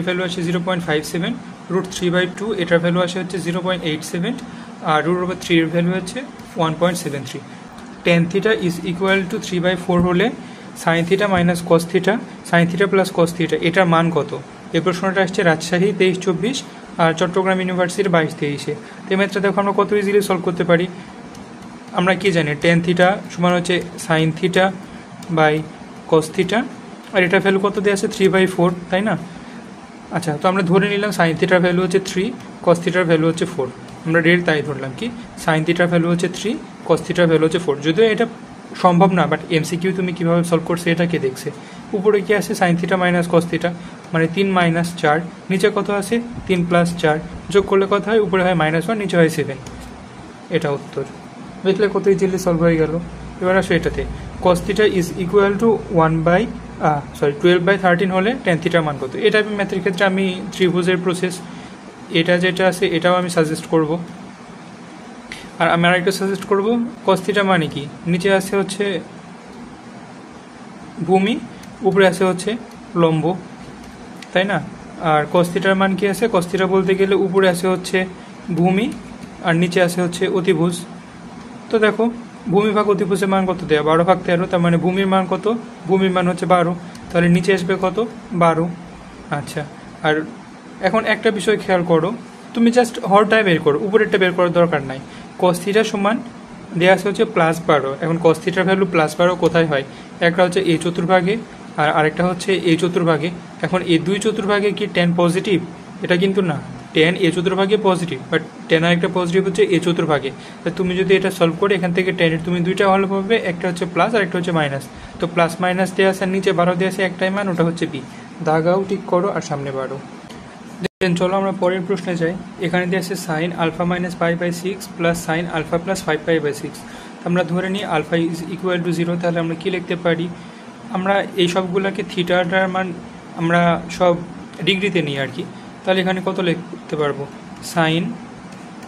Value আসে 0.57, √3/2 এটার value আসে হচ্ছে 0.87, আর √3 এর ভ্যালু হচ্ছে 1.73। tan theta is equal two 3/4 হলে sine theta minus cos theta, sine theta plus cos theta এটার মান কত? এই প্রশ্নটা আসছে রাজশাহী 23-24 আর চট্টগ্রাম ইউনিভার্সিটির 22-23-এ। তো এই ম্যাথটা দেখো আমরা কত ইজিলি সলভ করতে পারি। আমরা কি জানি tan থিটা সমান হচ্ছে sine theta by cos theta, আর এটার ভ্যালু কত দেওয়া আছে 3/4, তাই না? আচ্ছা, তো আমরা ধরে নিলাম সাইন থিটার ভ্যালু হচ্ছে 3, কস থিটার ভ্যালু হচ্ছে 4। আমরা ডিরেক্ট তাই ধরলাম কি সাইন থিটার ভ্যালু হচ্ছে 3, কস থিটার ভ্যালু হচ্ছে 4। যদিও এটা সম্ভব না, বাট এমসিকিউ তুমি কীভাবে সলভ করছে এটা কে দেখছে। উপরে কি আছে sine theta minus cos theta, মানে 3 - 4, নিচে কত আছে 3 + 4, যোগ করলে কত হয়? উপরে হয় -1, নিচে হয় 7। এটা উত্তর। দেখলে কত ইজিলি সলভ হয়ে গেল। এবার আসো এটাতে cos theta is equal two 12/13 হলে tan থিটার মান কত? এটা ম্যাথের ক্ষেত্রে আমি ত্রিভুজের প্রসেস এটা যেটা আছে এটাও আমি সাজেস্ট করব। আর আমি আরেকটা সাজেস্ট করব, cos থিটা মানে কি, নিচে আছে হচ্ছে ভূমি, উপরে আছে হচ্ছে লম্ব, তাই না? আর cos থিটার মান কি আছে? cos থিটা বলতে গেলে উপরে আছে হচ্ছে ভূমি আর নিচে আছে হচ্ছে অতিভুজ। তো দেখো ভূমি ভাগ অতিভুজের মান কত দেয়া? 12/13, তার মানে ভূমির মান কত? ভূমির মান হচ্ছে 12, তাহলে নিচে আসবে কত? 12। আচ্ছা, আর এখন একটা বিষয় খেয়াল করো, তুমি জাস্ট হরটাই বের করো, উপরেরটা বের করার দরকার নাই। cos থিটা সমান দেওয়া আছে হচ্ছে +12। এখন cos থিটার ভ্যালু +12 কোথায় হয়? একটা হচ্ছে a চতুর্ভাগে আর আরেকটা হচ্ছে a চতুর্ভাগে। এখন এই 2 চতুর্ভাগে কি tan পজিটিভ? এটা কিন্তু না, tan a চতুর্ভাগে পজিটিভ, বাট tan আরেকটা পজিটিভ হচ্ছে a চতুর্ভাগে। তা তুমি যদি এটা সলভ করে এখান থেকে tan এর তুমি দুইটা ভালো পাবে, একটা হচ্ছে প্লাস আর একটা হচ্ছে মাইনাস। তো প্লাস মাইনাস দেওয়া আছে, নিচে 12 দেওয়া আছে, একটাই মান, ওটা হচ্ছে b। দাগাও ঠিক করো আর সামনে বাড়ো। দেন চলো আমরা পরের প্রশ্নে যাই। এখানে দিয়ে আছে sin α - π/6 প্লাস sin α প্লাস 5π/6। আমরা ধরে নিই α ইজ ইকুয়াল টু 0, তাহলে আমরা কি লিখতে পারি? আমরা এই সবগুলোকে থিটাটার মান আমরা সব ডিগ্রিতে নিই আর কি। তাহলে এখানে কত লিখতে পারবো? সাইন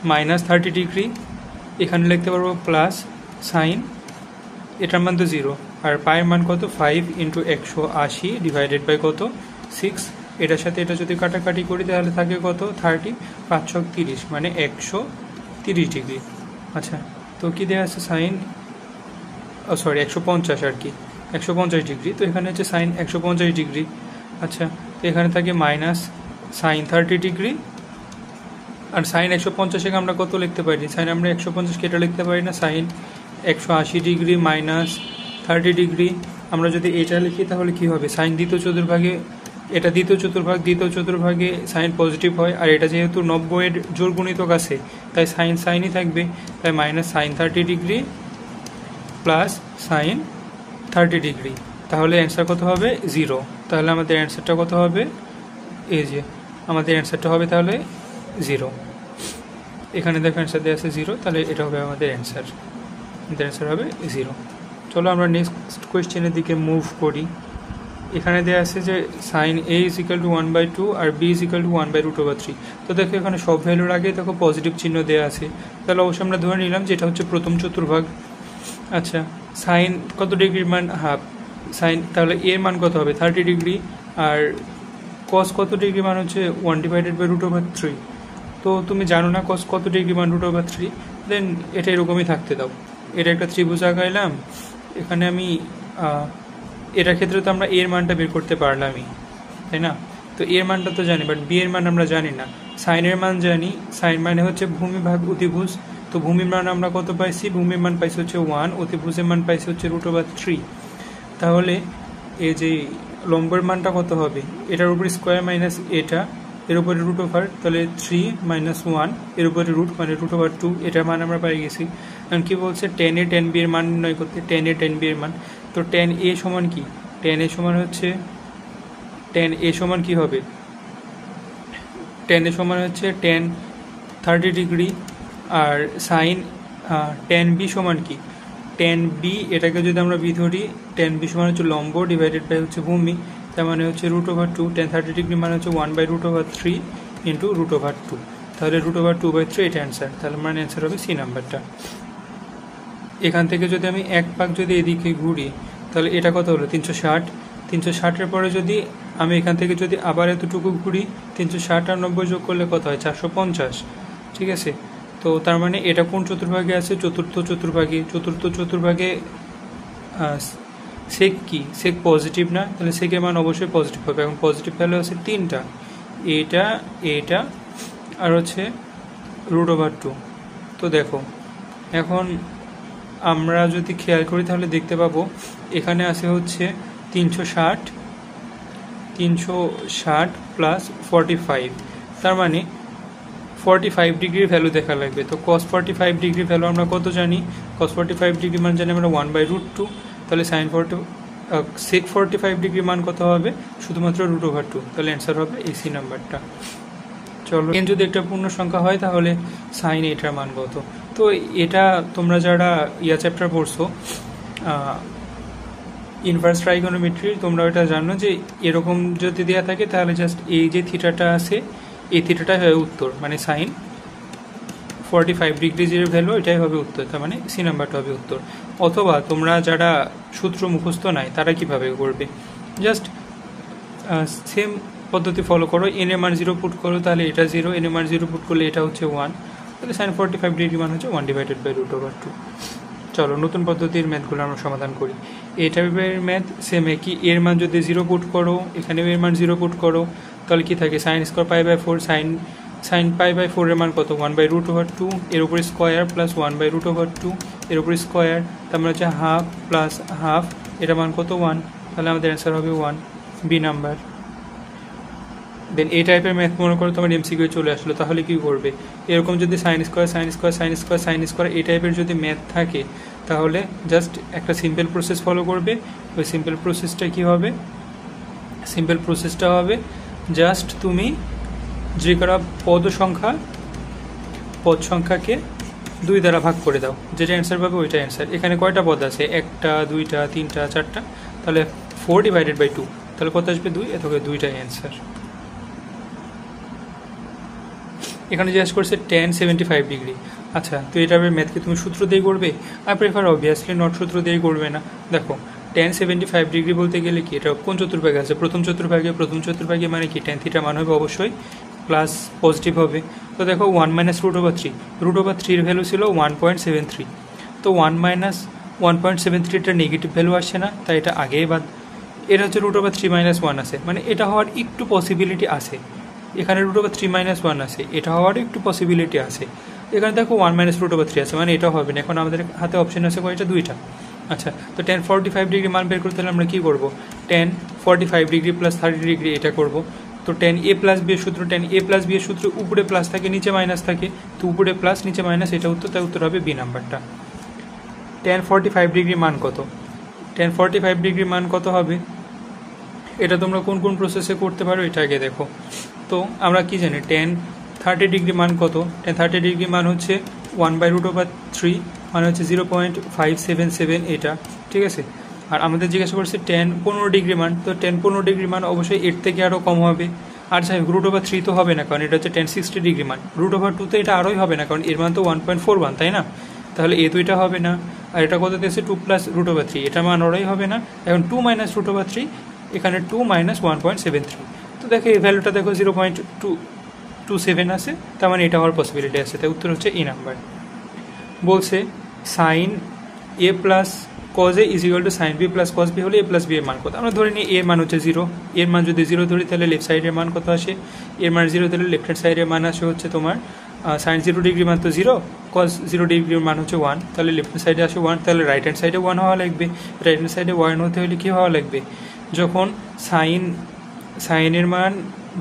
-30 ডিগ্রি, এখানে লিখতে পারবো প্লাস সাইন, এটার মান তো 0, আর পায়ের মান কত? 5 × 180 ডিভাইডেড বাই কত? 6। এটার সাথে এটা যদি কাটাকাটি করি তাহলে থাকে কত? 30, 5 × 30, মানে 130 ডিগ্রি। আচ্ছা, তো কি দেওয়া আছে? সাইন 150 আর কি, 150 ডিগ্রি। তো এখানে হচ্ছে সাইন 150 ডিগ্রি। আচ্ছা, তো এখানে থাকে মাইনাস সাইন 30 ডিগ্রি, আর সাইন 150 আমরা কত লিখতে পারি? সাইন আমরা 150 কেটে লিখতে পারি না, সাইন 180 ডিগ্রি মাইনাস 30 ডিগ্রি। আমরা যদি এটা লিখি তাহলে কি হবে? সাইন দ্বিতীয় চতুর্ভাগে, এটা দ্বিতীয় চতুর্ভাগে সাইন পজিটিভ হয়, আর এটা যেহেতু 90-এর জোড় গুণিতক আছে তাই সাইনই থাকবে, তাই minus sine 30 degree plus sign 30 degree. তাহলে অ্যান্সার কত হবে? 0। তাহলে আমাদের অ্যান্সারটা কত হবে? এই যে আমাদের অ্যান্সারটা হবে তাহলে 0। এখানে দেখো অ্যান্সার দেওয়া আছে 0, তাহলে এটা হবে আমাদের অ্যান্সার। আমাদের অ্যান্সার হবে 0। চলো আমরা নেক্সট কোয়েশ্চেনের দিকে মুভ করি। এখানে দেওয়া আছে যে সাইন a = 1/2 আর b = 1/√3। তো দেখো এখানে সব ভ্যালুর আগে দেখো পজিটিভ চিহ্ন দেওয়া আছে, তাহলে অবশ্যই আমরা ধরে নিলাম যে এটা হচ্ছে প্রথম চতুর্ভাগ। আচ্ছা, সাইন কত ডিগ্রির মান? হাফ। সাইন তাহলে এর মান কত হবে? 30 ডিগ্রি, আর কস কত ডিগ্রি মান হচ্ছে 1/√3। তো তুমি জানো না কস কত ডিগ্রি মান √3, দেন এটা এরকমই থাকতে দাও। এটা একটা ত্রিভুজ আঁকাইলাম, এখানে আমি এটার ক্ষেত্রে তো আমরা এর মানটা বের করতে পারলামই, তাই না? তো এর মানটা তো জানি, বাট বি এর মান আমরা জানি না। সাইনের মান জানি, সাইন মানে হচ্ছে ভূমি ভাগ অতিভুজ। তো ভূমির মান আমরা কত পাইছি? ভূমির মান পাইছি হচ্ছে 1, অতিভুজের মান পাইছি হচ্ছে √3। তাহলে এই যে লম্বের মানটা কত হবে? এটার উপরে স্কোয়ার মাইনাস এটা, এর উপরে √, তাহলে 3 - 1, এর উপরে রুট মানে √2, এটার মান আমরা পাই গেছি। কারণ কি বলছে? tan a tan b এর মান নির্ণয় করতে, tan a tan b এর মান। তো tan a সমান কি? tan a সমান হচ্ছে কি হবে? tan a সমান হচ্ছে tan 30 ডিগ্রি, আর সাইন tan b সমান কি? tan b, এটাকে যদি আমরা b ধরি, tan b সমান হচ্ছে লম্ব ডিভাইডেড বাই হচ্ছে ভূমি, তার মানে হচ্ছে √2। tan 30 ডিগ্রি মানে হচ্ছে 1/√3 × √2, তাহলে √2/3 এটা অ্যান্সার। তাহলে মানে অ্যান্সার হবে সি নাম্বারটা। এখান থেকে যদি আমি এক পাক যদি এদিকে ঘুরি তাহলে এটা কত হলো? 360। 360-এর পরে যদি আমি এখান থেকে যদি আবার এতটুকু ঘুরি 360 আর 90 যোগ করলে কত হয় 450, ঠিক আছে। তো তার মানে এটা কোন চতুর্ভাগে আছে, চতুর্থ চতুর্ভাগে সেক কি, সেক পজিটিভ না, তাহলে সেকের মান অবশ্যই পজিটিভ হবে। এখন পজিটিভ ভ্যালু আছে 3টা, এটা আর হচ্ছে √2। তো দেখো এখন আমরা যদি খেয়াল করি তাহলে দেখতে পাবো এখানে আছে হচ্ছে 360 প্লাস 45, তার মানে 45 ডিগ্রির ভ্যালু দেখা লাগবে। তো cos 45 ডিগ্রি ভ্যালু আমরা কত জানি, cos 45 ডিগ্রি মান জানি আমরা 1/√2, তাহলে sec 45 ডিগ্রি মান কত হবে, শুধুমাত্র √2, তাহলে অ্যান্সার হবে এসি নাম্বারটা। চলো n যদি একটা পূর্ণ সংখ্যা হয় তাহলে সাইন এটার মান কত। তো এটা তোমরা যারা চ্যাপ্টার পড়ছো ইনভার্স ট্রাইগোনোমেট্রি, তোমরা এটা জানো যে এরকম যদি দেওয়া থাকে তাহলে জাস্ট এই যে থিটাটা আছে এই থিটাটাই হবে উত্তর, মানে সাইন 45 ডিগ্রি যে ভ্যালু এটাই হবে উত্তর, তার মানে সি নাম্বারটা হবে উত্তর। অথবা তোমরা যারা সূত্র মুখস্থ নাই তারা কিভাবে করবে, জাস্ট সেম পদ্ধতি ফলো করো, এন এর মান 0 পুট করো তাহলে এটা 0, এন এর মান 0 পুট করলে এটা হচ্ছে 1, তাহলে সাইন 45 ডিগ্রি মান হচ্ছে 1/√2। চলো নতুন পদ্ধতির ম্যাথগুলো আমরা সমাধান করি। এই টাইপের ম্যাথ সেম একই, এর মান যদি 0 পুট করো এখানেও এর মান 0 পুট করো তাহলে কি থাকে sin² π/4, sin π/4 এর মান কত 1/√2, এর উপরে স্কোয়ার প্লাস 1/√2, এর উপরে স্কোয়ার, তার মানে হচ্ছে হাফ প্লাস হাফ, এটা মান কত 1, তাহলে আমাদের অ্যান্সার হবে 1, বি নাম্বার। দেন এই টাইপের ম্যাথ মনে করো তোমার এমসিকিউ চলে আসলো, তাহলে কি করবে, এরকম যদি sin² এই টাইপের যদি ম্যাথ থাকে তাহলে জাস্ট একটা সিম্পল প্রসেস ফলো করবে। ওই সিম্পল প্রসেসটা কি হবে, সিম্পল প্রসেসটা হবে জাস্ট তুমি যে করা পদ সংখ্যাকে 2 দ্বারা ভাগ করে দাও, যেটা অ্যান্সার পাবে ওইটা অ্যান্সার। এখানে কয়টা পদ আছে, 1টা 2টা 3টা 4টা, তাহলে 4/2, তাহলে কত আসবে 2, এত করে 2টাই অ্যান্সার। এখানে জিজ্ঞাসা করছে tan 75 ডিগ্রি। আচ্ছা, তো এটা ম্যাথকে তুমি সূত্র দিয়ে করবে? আই প্রেফার অবভিয়াসলি নট সূত্র দিয়ে করবে না। দেখো tan 75 ডিগ্রি বলতে গেলে কি, এটা কোন চতুর্ভাগে আছে, প্রথম চতুর্ভাগে মানে কি tan থিটা মান হবে অবশ্যই প্লাস পজিটিভ হবে। তো দেখো 1 - √3 এর ভ্যালু ছিল 1.73, তো 1 - 1.73 নেগেটিভ ভ্যালু আসছে না, তাই এটা আগেই বাদ। এটা হচ্ছে √3 - 1 আছে, মানে এটা হওয়ার একটু পসিবিলিটি আছে। এখানে √3 - 1 আছে, এটা হওয়ার একটু পসিবিলিটি আছে। এখানে দেখো 1 - √3 আছে, মানে এটা হবে না। এখন আমাদের হাতে অপশন আছে কয়টা, 2টা। আচ্ছা, তো tan 45 ডিগ্রি মান বের করতে হলে আমরা কী করবো, tan 45 ডিগ্রি প্লাস 30 ডিগ্রি এটা করব। তো tan a + b এর সূত্র, tan a + b এর সূত্র উপরে প্লাস থাকে নিচে মাইনাস থাকে, তো উপরে প্লাস নিচে মাইনাস, এটা উত্তর, তাই উত্তর হবে বি নাম্বারটা। tan 45 ডিগ্রি মান কত, tan 45 ডিগ্রি মান কত হবে, এটা তোমরা কোন কোন প্রসেসে করতে পারো এটা আগে দেখো। তো আমরা কি জানি tan 30 ডিগ্রি মান কত, tan 30 ডিগ্রি মান হচ্ছে 1/√3, মানে হচ্ছে 0.577 এটা, ঠিক আছে। আর আমাদের জিজ্ঞাসা করছে tan 15 ডিগ্রি মান, তো tan 15 ডিগ্রি মান অবশ্যই এর থেকে আরও কম হবে। আর যাই হোক √3 তো হবে না, কারণ এটা হচ্ছে tan 60 ডিগ্রি মান। √2 তো এটা আরোই হবে না, কারণ এর মান তো 1.41, তাই না, তাহলে এ দুইটা হবে না। আর এটা কত দিয়েছে 2 + √3, এটা মান আরোই হবে না। এখন 2 - √3, এখানে 2 - 1.73, তো দেখো এই ভ্যালুটা দেখো 0.227 আছে, তার মানে এটা হওয়ার পসিবিলিটি আছে, তাই উত্তর হচ্ছে ই নাম্বার। বলছে sin a + cos a = sin b + cos b হলে a + b এর মান কত। আমরা ধরে নিই এর মান হচ্ছে 0, এর মান যদি 0 ধরি তাহলে লেফট সাইডের মান কত আসে, এর মান 0 ধরলে লেফট হ্যান্ড সাইডের মান আসে হচ্ছে তোমার sin 0 ডিগ্রি মান তো 0, cos 0 ডিগ্রির মান হচ্ছে 1, তাহলে লেফট হ্যান্ড সাইডে আসে 1, তাহলে রাইট হ্যান্ড সাইডে 1 হওয়া লাগবে। রাইট হ্যান্ড সাইডে 1 হতে হলে কী হওয়া লাগবে, যখন সাইনের মান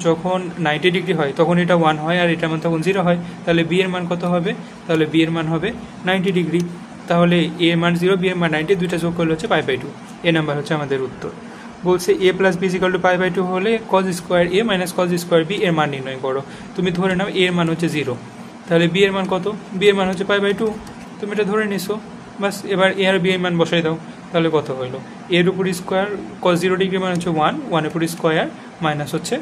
যখন 90 ডিগ্রি হয় তখন এটা 1 হয়, আর এটার মান তখন 0 হয়, তাহলে বি এর মান কত হবে, তাহলে বি এর মান হবে 90 ডিগ্রি। তাহলে এ মান 0, বি এর মান 90, দুইটা যোগ করলে হচ্ছে π/2, এ নাম্বার হচ্ছে আমাদের উত্তর। বলছে a + b = π/2 হলে cos² a - cos² b এর মান নির্ণয় করো। তুমি ধরে নাও এর মান হচ্ছে 0, তাহলে বি এর মান কত, বি এর মান হচ্ছে π/2, তুমি এটা ধরে নিছো, বাস। এবার এ আর বি এর মান বসাই দাও, তাহলে কত হলো, এর উপর স্কোয়ার, cos 0 ডিগ্রি মান হচ্ছে 1, 1 এর উপর স্কোয়ার মাইনাস হচ্ছে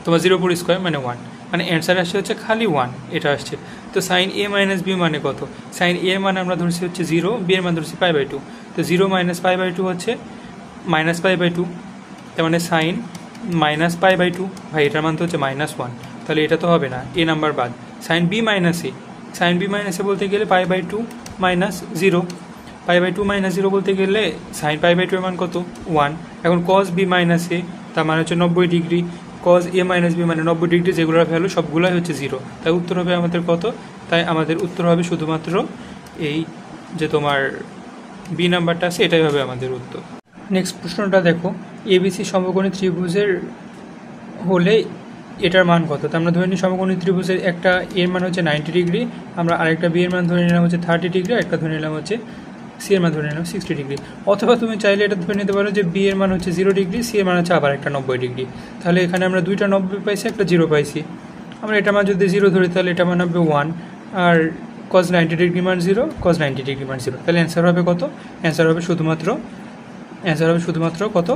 তোমার 0 উপর স্কোয়ার মানে 1, মানে অ্যান্সার আসছে হচ্ছে খালি 1, এটা আসছে। তো sin a - b মানে কত, sin a এর মান আমরা ধরছি হচ্ছে 0, b এর মান ধরছি π/2, তো 0 - π/2 হচ্ছে -π/2, তার মানে sine minus pi by two, ভাই এটার মান তো হচ্ছে -1, তাহলে এটা তো হবে না, এ নাম্বার বাদ। Sine B minus A, sine B minus A বলতে গেলে pi by two minus 0, pi by two minus 0 বলতে গেলে সাইন পাই বাই টু এর মান কত 1। এখন কস বি মাইনাস এ তার মানে হচ্ছে 90 ডিগ্রি, কস এ মাইনাস বি মানে 90 ডিগ্রি, যেগুলোর ভ্যালু সবগুলোই হচ্ছে 0, তাই উত্তর হবে আমাদের কত, তাই আমাদের উত্তর হবে শুধুমাত্র এই যে তোমার বি নাম্বারটা আছে, এটাই হবে আমাদের উত্তর। নেক্সট প্রশ্নটা দেখো, এবিসি সমকোণী ত্রিভুজের হলে এটার মান কত। তো আমরা ধরে নিই সমকোণী ত্রিভুজের একটা এর মান হচ্ছে 90 ডিগ্রি, আমরা আরেকটা বি এর মান ধরে নিলাম হচ্ছে 30 ডিগ্রি, একটা ধরে নিলাম হচ্ছে সি এর মান ধরে নিলাম 60 ডিগ্রি। অথবা তুমি চাইলে এটা ধরে নিতে পারো যে বি এর মান হচ্ছে 0 ডিগ্রি, সি এর মান হচ্ছে আবার একটা 90 ডিগ্রি। তাহলে এখানে আমরা দুইটা 90 পাইছি, একটা 0 পাইছি। আমরা এটা মান যদি 0 ধরি তাহলে এটা মান হবে 1, আর cos 90 ডিগ্রি মান 0, cos 90 ডিগ্রি মান 0। তাহলে অ্যান্সার হবে কত, অ্যান্সার হবে শুধুমাত্র কত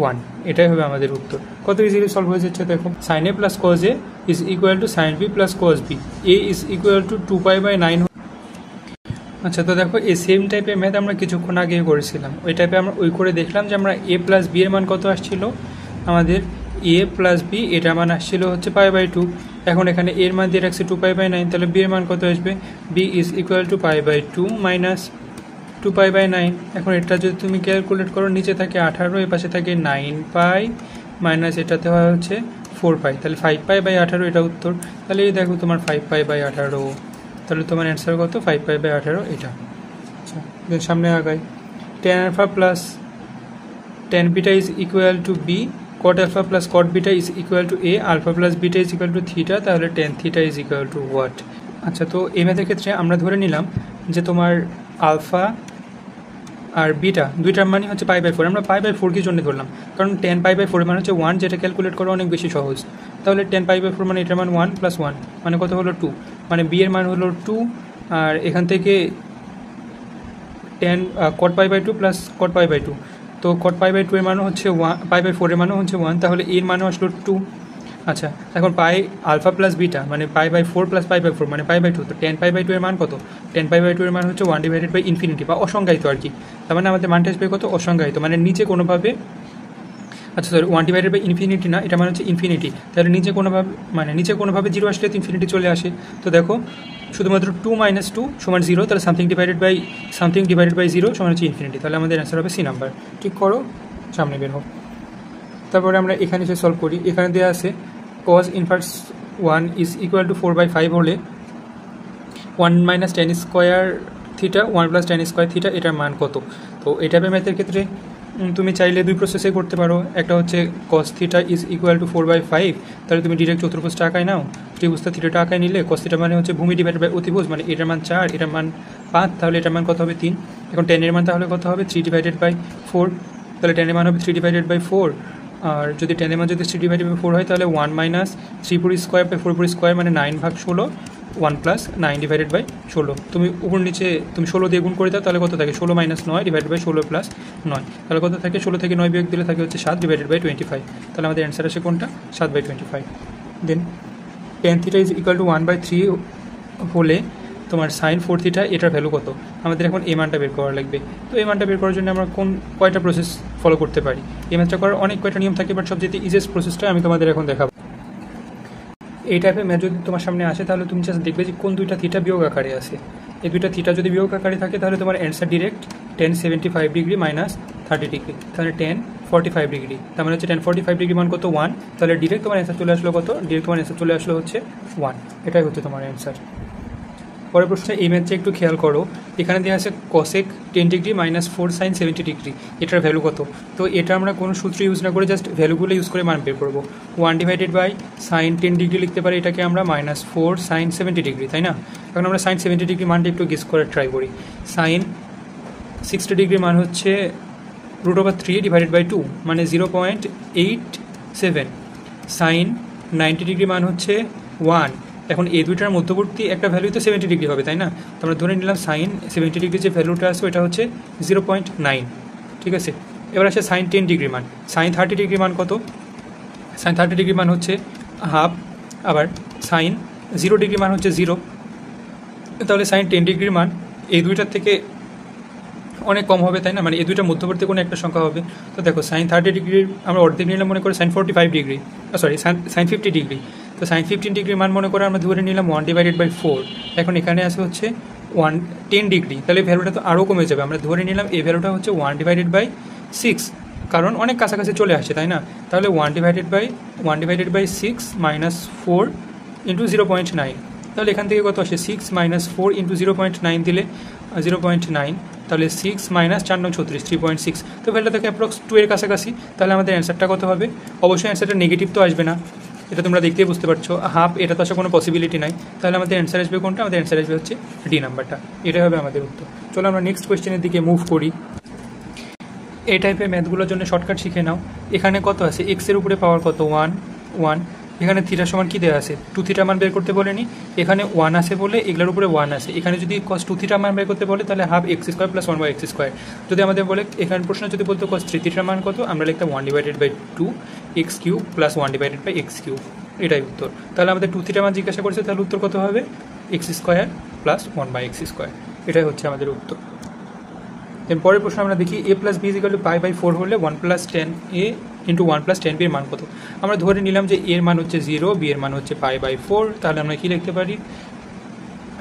1, এটাই হবে আমাদের উত্তর। কত ইজিলি সলভ হয়ে যাচ্ছে দেখো, sine A plus cos A is equal to sine B plus cos B, A is equal to 2π/9। আচ্ছা, তো দেখো এই সেম টাইপের ম্যাথ আমরা কিছুক্ষণ আগে করেছিলাম, ওই টাইপে আমরা করে দেখলাম যে আমরা এ প্লাস বি এর মান কত আসছিল, আমাদের এ প্লাস বি এটার মান আসছিল হচ্ছে π/2। এখন এখানে এর মান দিয়ে রাখছি 2π/9, তাহলে বি এর মান কত আসবে, B is equal to π/2 minus 2π/9। এখন এটা যদি তুমি ক্যালকুলেট করো, নিচে থাকে 18, এর পাশে থাকে 9π, মাইনাস এটাতে হয় হচ্ছে 4π, তাহলে 5π/18 এটা উত্তর। তাহলে এই দেখো তোমার 5π/18, তাহলে তোমার অ্যান্সার কত 5π/18 এটা। আচ্ছা, সামনে আগাই, tan alpha plus tan beta is equal to B, cot alpha plus cot beta is equal to A, alpha plus beta is equal to theta, তাহলে tan theta is equal to what. আচ্ছা, তো এই ম্যাথের ক্ষেত্রে আমরা ধরে নিলাম যে তোমার আলফা আর বিটা দুইটার মানে হচ্ছে π/4। আমরা π/4 কি জন্য ধরলাম, কারণ tan π/4 মানে হচ্ছে 1, যেটা ক্যালকুলেট করা অনেক বেশি সহজ। তাহলে tan π/4 মানে এটার মান 1 + 1 মানে কত হলো 2, মানে বি এর মান হলো 2, আর এখান থেকে tan cot π/2 প্লাস cot π/2, তো cot π/2 এর মানও হচ্ছে 1, π/4 এর মানও হচ্ছে 1, তাহলে এর মানও আসলো 2। আচ্ছা, এখন পাই আলফা প্লাস বিটা মানে π/4 প্লাস π/4 মানে π/2, তো tan π/2 এর মান কত, tan π/2 এর মান হচ্ছে 1/∞ বা অসংজ্ঞায়িত আর কি। তার মানে আমাদের মানটা আসবে কত, অসংজ্ঞায়িত, মানে নিচে কোনোভাবে, আচ্ছা সরি 1/∞ না, এটা মানে হচ্ছে ইনফিনিটি, তাহলে নিচে কোনোভাবে 0 আসলে তো ইনফিনিটি চলে আসে। তো দেখো শুধুমাত্র 2 - 2 = 0, তাহলে সামথিং ডিভাইডেড বাই 0 সমান হচ্ছে ইনফিনিটি, তাহলে আমাদের অ্যান্সার হবে সি নাম্বার। ঠিক করো, সামনে বের হোক। তারপরে আমরা এখানে এসে সলভ করি, এখানে দেওয়া আছে cos inverse 1 is equal two 4/5 হলে 1 - tan square theta 1 + tan square theta এটার মান কত। তো এটা ম্যাথের ক্ষেত্রে তুমি চাইলে দুই প্রসেসে করতে পারো, একটা হচ্ছে cos theta is equal two 4/5, তাহলে তুমি ডিরেক্ট চতুর্ভুজটা আঁকায় নাও, ত্রিভুজটা থিটাটা আঁকায় নিলে cos থিটা মানে হচ্ছে ভূমি ডিভাইডেড বাই অতিভুজ, মানে এটার মান 4, এটার মান 5, তাহলে এটার মান কত হবে 3। এখন tan এর মান তাহলে কত হবে 3/4, তাহলে tan এর মান হবে 3/4, আর যদি tan এর মান যদি 3/4 হয় তাহলে 1 - 3/4 মানে 9/16, 1 + 9/16। তুমি উপর নিচে তুমি 16 দিয়ে গুণ করে দাও, তাহলে কত থাকে 16 - 9 / 16 + 9, তাহলে কত থাকে 16 থেকে 9 বিয়োগ দিলে থাকে হচ্ছে 7/25, তাহলে আমাদের অ্যান্সার আসে কোনটা 7/25। দেন tan theta is equal two 1/3 হলে তোমার sin 4 থিটা এটার ভ্যালু কত। আমাদের এখন এই মানটা বের করা লাগবে। তো এই মানটা বের করার জন্য আমরা কয়টা প্রসেস ফলো করতে পারি, এই ম্যাথটা করার অনেক কয়টা নিয়ম থাকে, বাট সবচেয়ে ইজিয়েস্ট প্রসেসটা আমি তোমাদের এখন দেখাবো। এই টাইপের ম্যাথ যদি তোমার সামনে আসে তাহলে তুমি জাস্ট দেখবে যে কোন দুইটা থিটা বিয়োগ আকারে আছে। এই দুইটা থিটা যদি বিয়োগ আকারে থাকে তাহলে তোমার answer direct tan 75 degree minus 30 degree, তাহলে tan 45 ডিগ্রি, তার মানে হচ্ছে tan 45 ডিগ্রি মান কত 1, তাহলে ডিরেক্ট তোমার অ্যান্সার চলে আসলো কত, ডিরেক্ট তোমার অ্যান্সার চলে আসলো হচ্ছে 1, এটাই হচ্ছে তোমার অ্যান্সার। পরের প্রশ্নে এই ম্যাথটা একটু খেয়াল করো, এখানে দেওয়া আছে cosec 10 degree minus 4 sin 70 degree, এটার ভ্যালু কত। তো এটা আমরা কোনো সূত্র ইউজ না করে জাস্ট ভ্যালুগুলো ইউজ করে মান বের করবো। 1// sin 10 ডিগ্রি লিখতে পারি, এটাকে আমরা -4 sin 70 ডিগ্রি, তাই না। এখন আমরা sin 70 ডিগ্রি মানটা একটু গেস করে ট্রাই করি। sin 60 ডিগ্রি মান হচ্ছে √3/2 মানে 0.87, sin 90 ডিগ্রি মান হচ্ছে 1। এখন এই দুইটার মধ্যবর্তী একটা ভ্যালু তো 70 ডিগ্রি হবে, তাই না। তো আমরা ধরে নিলাম sin 70 ডিগ্রি যে ভ্যালুটা আছে ওটা হচ্ছে 0.9, ঠিক আছে। এবার আসে sin 10 ডিগ্রি মান, sin 30 ডিগ্রি মান কত, sin 30 ডিগ্রি মান হচ্ছে হাফ, আবার sin 0 ডিগ্রি মান হচ্ছে 0, তাহলে sin 10 ডিগ্রির মান এই দুইটার থেকে অনেক কম হবে, তাই না? মানে এই দুইটা মধ্যবর্তী কোনো একটা সংখ্যা হবে। তো দেখো সাইন 30 ডিগ্রির আমরা অর্ধেক নিলাম মনে করে sine 45 degree, sorry sine 50 degree. তো সাইন 15 ডিগ্রির মান মনে করে আমরা ধরে নিলাম 1/4। এখন এখানে আছে হচ্ছে 10 ডিগ্রি, তাহলে ভ্যালুটা তো আরও কমে যাবে। আমরা ধরে নিলাম এই ভ্যালুটা হচ্ছে 1/6, কারণ অনেক কাছাকাছি চলে আসছে, তাই না? তাহলে 1/6 মাইনাস 4 ইন্টু 0.9, তাহলে এখান থেকে কত আসে 6 মাইনাস 4 ইন্টু 0.9 দিলে 0.9, তাহলে 6 মাইনাস 4 9 36 3.6। তো ভ্যালুটা থেকে অ্যাপ্রক্স 2 এর কাছাকাছি। তাহলে আমাদের অ্যান্সারটা কত হবে? অবশ্যই অ্যান্সারটা নেগেটিভ তো আসবে না, এটা তোমরা দেখতেই বুঝতে পারছো। হাফ, এটা তো আসার কোনো পসিবিলিটি নাই। তাহলে আমাদের অ্যান্সার আসবে কোনটা? আমাদের অ্যান্সার আসবে হচ্ছে ডি নাম্বারটা, এটাই হবে আমাদের উত্তর। চলো আমরা নেক্সট কোয়েশ্চেনের দিকে মুভ করি। এই টাইপের ম্যাথগুলোর জন্য শর্টকাট শিখে নাও। এখানে কত আছে? এক্সের উপরে পাওয়ার কত? 1। এখানে থিটা সমান কী দেওয়া আছে? 2 থিটা মান বের করতে বলেনি, এখানে 1 আছে বলে এগুলোর উপরে 1 আছে। এখানে যদি cos 2 থিটা মান বের করতে বলে তাহলে half x square plus 1/x²। যদি আমাদের বলে এখানে প্রশ্ন যদি বলতো cos 3 থিটার মান কত, আমরা লিখতাম 1/2 x³ প্লাস 1/x³, এটাই উত্তর। তাহলে আমাদের 2 থিটা মান জিজ্ঞাসা করেছে, তাহলে উত্তর কত হবে? x² প্লাস 1/x², এটাই হচ্ছে আমাদের উত্তর। দেন পরের প্রশ্ন আমরা দেখি a plus B is equal to π/4 হলে 1 + 10a ইন্টু 1 + 10b এর মান কত? আমরা ধরে নিলাম যে এর মান হচ্ছে 0, বি এর মান হচ্ছে π/4। তাহলে আমরা কি লিখতে পারি?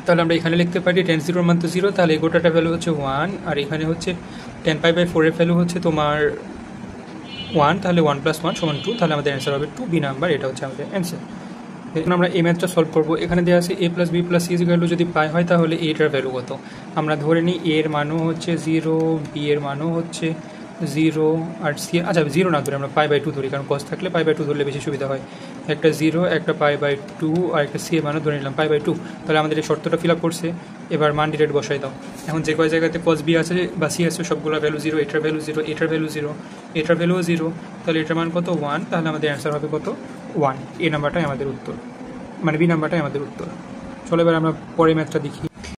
তাহলে আমরা এখানে লিখতে পারি 10 0 মান তো 0, তাহলে এই গোটাটা ভ্যালু হচ্ছে 1, আর এখানে হচ্ছে 10 π/4 এর ভ্যালু হচ্ছে তোমার 1, তাহলে 1 + 1 = 2, তাহলে আমাদের অ্যান্সার হবে 2, বি নাম্বার, এটা হচ্ছে আমাদের অ্যান্সার। এখন আমরা এই ম্যাথটা সলভ করবো। এখানে দেওয়া আছে a plus B plus C is equal to যদি পাই হয় তাহলে এটার ভ্যালু কত? আমরা ধরে নিই এর মানও হচ্ছে 0, বি এর মানও হচ্ছে 0, আর সি, আচ্ছা 0 না ধরে আমরা π/2 ধরি, কারণ cos থাকলে π/2 ধরলে বেশি সুবিধা হয়। একটা 0, একটা π/2, আর একটা সি এর মানও ধরে নিলাম π/2। তাহলে আমাদের এই শর্তটা ফিল আপ করছে। এবার মান ডিরেক্ট বসাই দাও। এখন যে কয় জায়গাতে cos বি আছে বা সি আছে সবগুলো ভ্যালু 0, এটার ভ্যালু 0, এটার ভ্যালু 0, এটার ভ্যালুও 0, তাহলে এটার মান কত? 1, তাহলে আমাদের অ্যান্সার হবে কত? 1। এই নাম্বারটাই আমাদের উত্তর, মানে বি নাম্বারটাই আমাদের উত্তর। চলো এবার আমরা পরের ম্যাথটা দেখি।